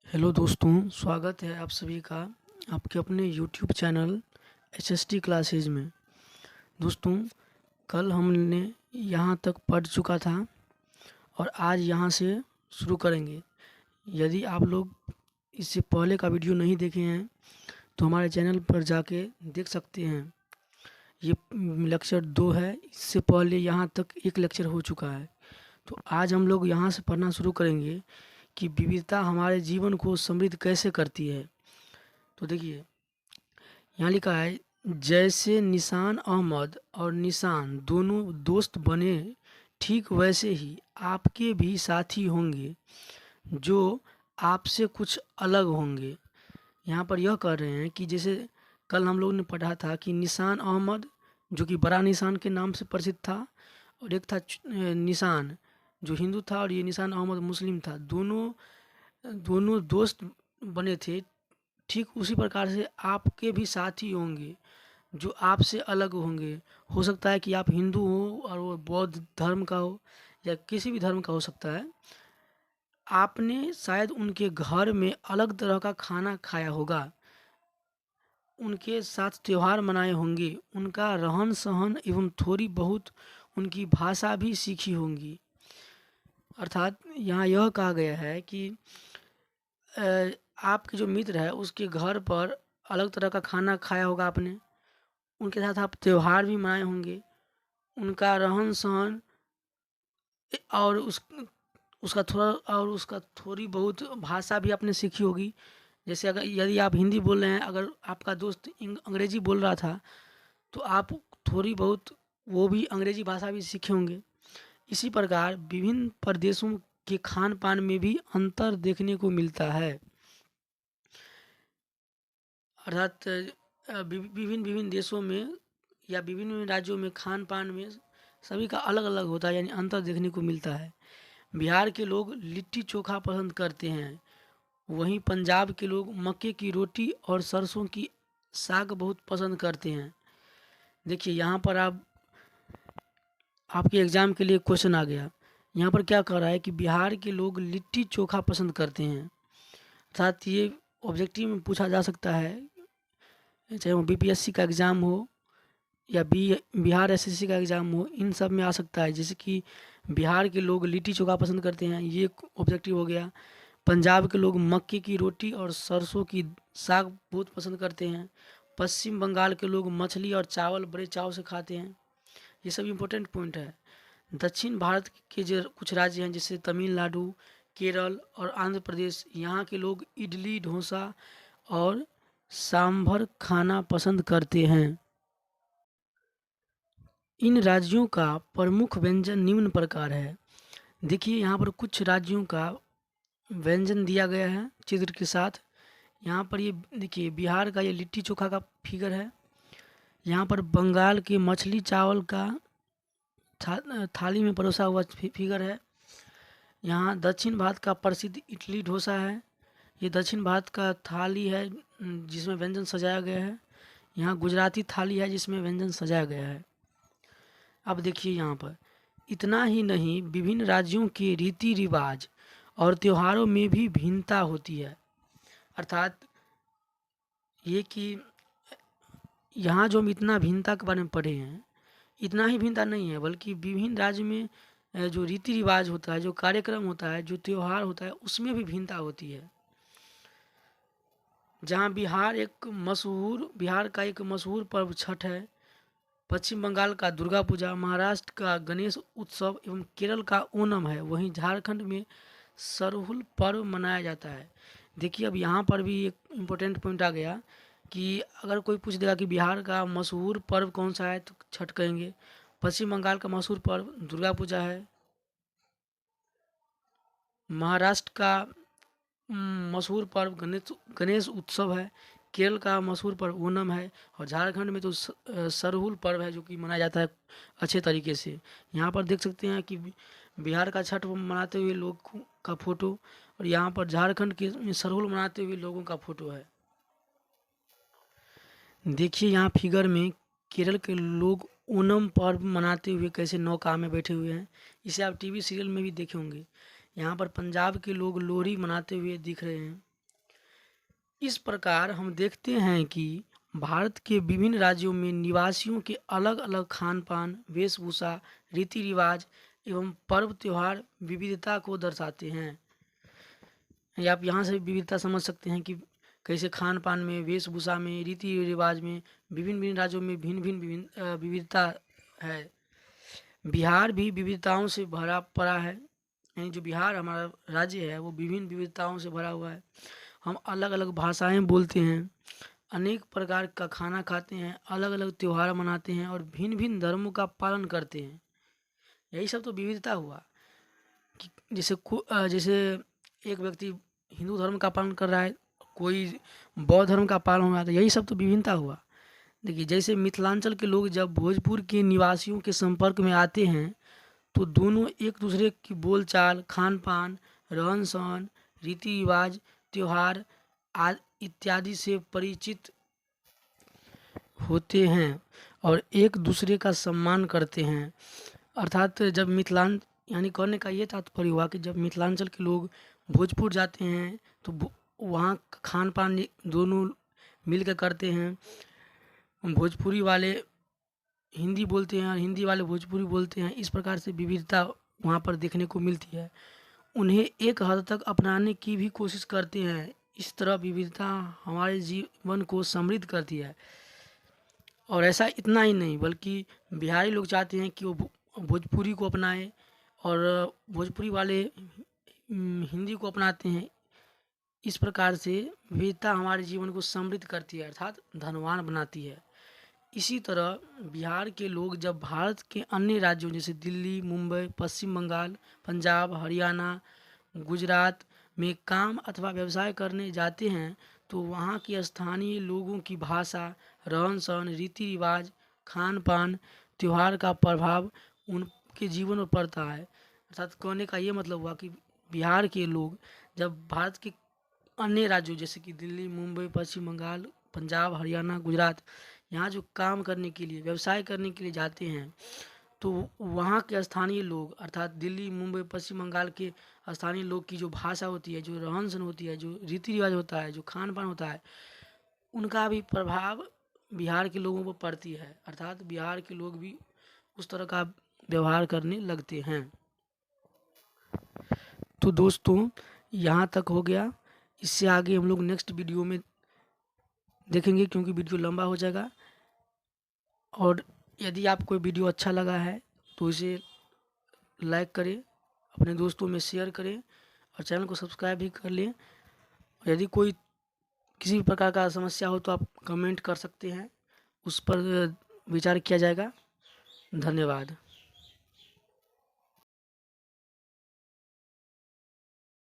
Hello दोस्तों, स्वागत है आप सभी का आपके अपने यूट्यूब चैनल HST क्लासेज में। दोस्तों, कल हमने यहाँ तक पढ़ चुका था और आज यहाँ से शुरू करेंगे। यदि आप लोग इससे पहले का वीडियो नहीं देखे हैं तो हमारे चैनल पर जाके देख सकते हैं। ये लेक्चर 2 है। इससे पहले यहाँ तक एक लेक्चर हो चुका है। तो आज हम लोग यहाँ से पढ़ना शुरू करेंगे कि विविधता हमारे जीवन को समृद्ध कैसे करती है। तो देखिए, यहाँ लिखा है, जैसे निशान अहमद और निशान दोनों दोस्त बने, ठीक वैसे ही आपके भी साथी होंगे जो आपसे कुछ अलग होंगे। यहाँ पर यह कह रहे हैं कि जैसे कल हम लोग ने पढ़ा था कि निशान अहमद जो कि बड़ा निशान के नाम से प्रसिद्ध था, और एक था निशान जो हिंदू था, और ये निशान अहमद मुस्लिम था। दोनों दोनों दोस्त बने थे। ठीक उसी प्रकार से आपके भी साथी होंगे जो आपसे अलग होंगे। हो सकता है कि आप हिंदू हो और वो बौद्ध धर्म का हो या किसी भी धर्म का हो सकता है। आपने शायद उनके घर में अलग तरह का खाना खाया होगा, उनके साथ त्योहार मनाए होंगे, उनका रहन सहन एवं थोड़ी बहुत उनकी भाषा भी सीखी होंगी। अर्थात यहाँ यह कहा गया है कि आपके जो मित्र है उसके घर पर अलग तरह का खाना खाया होगा आपने, उनके साथ आप त्योहार भी मनाए होंगे, उनका रहन सहन और उसका थोड़ी बहुत भाषा भी आपने सीखी होगी। जैसे अगर यदि आप हिंदी बोल रहे हैं, अगर आपका दोस्त अंग्रेजी बोल रहा था तो आप थोड़ी बहुत वो भी अंग्रेजी भाषा भी सीखे होंगे। इसी प्रकार विभिन्न प्रदेशों के खान पान में भी अंतर देखने को मिलता है। अर्थात विभिन्न विभिन्न देशों में या विभिन्न राज्यों में खान पान में सभी का अलग अलग होता है, यानी अंतर देखने को मिलता है। बिहार के लोग लिट्टी चोखा पसंद करते हैं, वहीं पंजाब के लोग मक्के की रोटी और सरसों की साग बहुत पसंद करते हैं। देखिए, यहाँ पर आपके एग्ज़ाम के लिए क्वेश्चन आ गया। यहाँ पर क्या कह रहा है कि बिहार के लोग लिट्टी चोखा पसंद करते हैं। अर्थात ये ऑब्जेक्टिव में पूछा जा सकता है, चाहे वो BPSC का एग्ज़ाम हो या बिहार SSC का एग्ज़ाम हो, इन सब में आ सकता है। जैसे कि बिहार के लोग लिट्टी चोखा पसंद करते हैं, ये ऑब्जेक्टिव हो गया। पंजाब के लोग मक्के की रोटी और सरसों की साग बहुत पसंद करते हैं। पश्चिम बंगाल के लोग मछली और चावल बड़े चाव से खाते हैं। ये सब इम्पोर्टेंट पॉइंट है। दक्षिण भारत के जो कुछ राज्य हैं जैसे तमिलनाडु, केरल और आंध्र प्रदेश, यहाँ के लोग इडली, डोसा और सांभर खाना पसंद करते हैं। इन राज्यों का प्रमुख व्यंजन निम्न प्रकार है। देखिए, यहाँ पर कुछ राज्यों का व्यंजन दिया गया है चित्र के साथ। यहाँ पर ये देखिए, बिहार का ये लिट्टी चोखा का फिगर है। यहाँ पर बंगाल के मछली चावल का थाली में परोसा हुआ फिगर है। यहाँ दक्षिण भारत का प्रसिद्ध इडली डोसा है। ये दक्षिण भारत का थाली है जिसमें व्यंजन सजाया गया है। यहाँ गुजराती थाली है जिसमें व्यंजन सजाया गया है। अब देखिए, यहाँ पर इतना ही नहीं, विभिन्न राज्यों के रीति रिवाज और त्योहारों में भी भिन्नता होती है। अर्थात ये कि यहाँ जो हम इतना भिन्नता के बारे में पढ़े हैं, इतना ही भिन्नता नहीं है, बल्कि विभिन्न राज्य में जो रीति रिवाज होता है, जो कार्यक्रम होता है, जो त्योहार होता है, उसमें भी भिन्नता होती है। जहाँ बिहार का एक मशहूर पर्व छठ है, पश्चिम बंगाल का दुर्गा पूजा, महाराष्ट्र का गणेश उत्सव एवं केरल का ओणम है, वहीं झारखंड में सरहुल पर्व मनाया जाता है। देखिए, अब यहाँ पर भी एक इम्पोर्टेंट पॉइंट आ गया कि अगर कोई पूछ देगा कि बिहार का मशहूर पर्व कौन सा है तो छठ कहेंगे। पश्चिम बंगाल का मशहूर पर्व दुर्गा पूजा है। महाराष्ट्र का मशहूर पर्व गणेश उत्सव है। केरल का मशहूर पर्व ओणम है, और झारखंड में तो सरहुल पर्व है जो कि मनाया जाता है अच्छे तरीके से। यहाँ पर देख सकते हैं कि बिहार का छठ मनाते हुए लोग का फोटो, और यहाँ पर झारखंड के में सरहुल मनाते हुए लोगों का फोटो है। देखिए, यहाँ फिगर में केरल के लोग ओणम पर्व मनाते हुए कैसे नौका में बैठे हुए हैं। इसे आप टीवी सीरियल में भी देखे होंगे। यहाँ पर पंजाब के लोग लोहड़ी मनाते हुए दिख रहे हैं। इस प्रकार हम देखते हैं कि भारत के विभिन्न राज्यों में निवासियों के अलग अलग खान पान, वेशभूषा, रीति रिवाज एवं पर्व त्योहार विविधता को दर्शाते हैं। या आप यहाँ से विविधता समझ सकते हैं कि कैसे खान पान में, वेशभूषा में, रीति रिवाज में विभिन्न विभिन्न राज्यों में भिन्न भिन्न विविधता है। बिहार भी विविधताओं से भरा पड़ा है, यानी जो बिहार हमारा राज्य है वो विभिन्न विविधताओं से भरा हुआ है। हम अलग अलग भाषाएं बोलते हैं, अनेक प्रकार का खाना खाते हैं, अलग अलग त्यौहार मनाते हैं और भिन्न भिन्न धर्मों का पालन करते हैं। यही सब तो विविधता हुआ कि जैसे एक व्यक्ति हिंदू धर्म का पालन कर रहा है, कोई बौद्ध धर्म का पालन हो रहा है, तो यही सब तो विभिन्नता हुआ। देखिए, जैसे मिथिलांचल के लोग जब भोजपुर के निवासियों के संपर्क में आते हैं तो दोनों एक दूसरे की बोलचाल, खान पान, रहन सहन, रीति रिवाज, त्योहार आदि इत्यादि से परिचित होते हैं और एक दूसरे का सम्मान करते हैं। अर्थात जब यानी कहने का ये तात्पर्य हुआ कि जब मिथिलांचल के लोग भोजपुर जाते हैं तो वहाँ खान पान दोनों मिल कर करते हैं। भोजपुरी वाले हिंदी बोलते हैं और हिंदी वाले भोजपुरी बोलते हैं। इस प्रकार से विविधता वहाँ पर देखने को मिलती है। उन्हें एक हद तक अपनाने की भी कोशिश करते हैं। इस तरह विविधता हमारे जीवन को समृद्ध करती है। और ऐसा इतना ही नहीं, बल्कि बिहारी लोग चाहते हैं कि वो भोजपुरी को अपनाएं और भोजपुरी वाले हिंदी को अपनाते हैं। इस प्रकार से विविधता हमारे जीवन को समृद्ध करती है, अर्थात धनवान बनाती है। इसी तरह बिहार के लोग जब भारत के अन्य राज्यों जैसे दिल्ली, मुंबई, पश्चिम बंगाल, पंजाब, हरियाणा, गुजरात में काम अथवा व्यवसाय करने जाते हैं तो वहाँ के स्थानीय लोगों की भाषा, रहन सहन, रीति रिवाज, खान पान, त्यौहार का प्रभाव उनके जीवन पर पड़ता है। अर्थात कहने का ये मतलब हुआ कि बिहार के लोग जब भारत के अन्य राज्यों जैसे कि दिल्ली, मुंबई, पश्चिम बंगाल, पंजाब, हरियाणा, गुजरात यहाँ जो काम करने के लिए, व्यवसाय करने के लिए जाते हैं तो वहाँ के स्थानीय लोग अर्थात दिल्ली, मुंबई, पश्चिम बंगाल के स्थानीय लोग की जो भाषा होती है, जो रहन सहन होती है, जो रीति रिवाज होता है, जो खान पान होता है, उनका भी प्रभाव बिहार के लोगों पर पड़ती है। अर्थात बिहार के लोग भी उस तरह का व्यवहार करने लगते हैं। तो दोस्तों, यहाँ तक हो गया। इससे आगे हम लोग नेक्स्ट वीडियो में देखेंगे क्योंकि वीडियो लंबा हो जाएगा। और यदि आपको वीडियो अच्छा लगा है तो इसे लाइक करें, अपने दोस्तों में शेयर करें और चैनल को सब्सक्राइब भी कर लें। और यदि कोई किसी भी प्रकार का समस्या हो तो आप कमेंट कर सकते हैं, उस पर विचार किया जाएगा। धन्यवाद।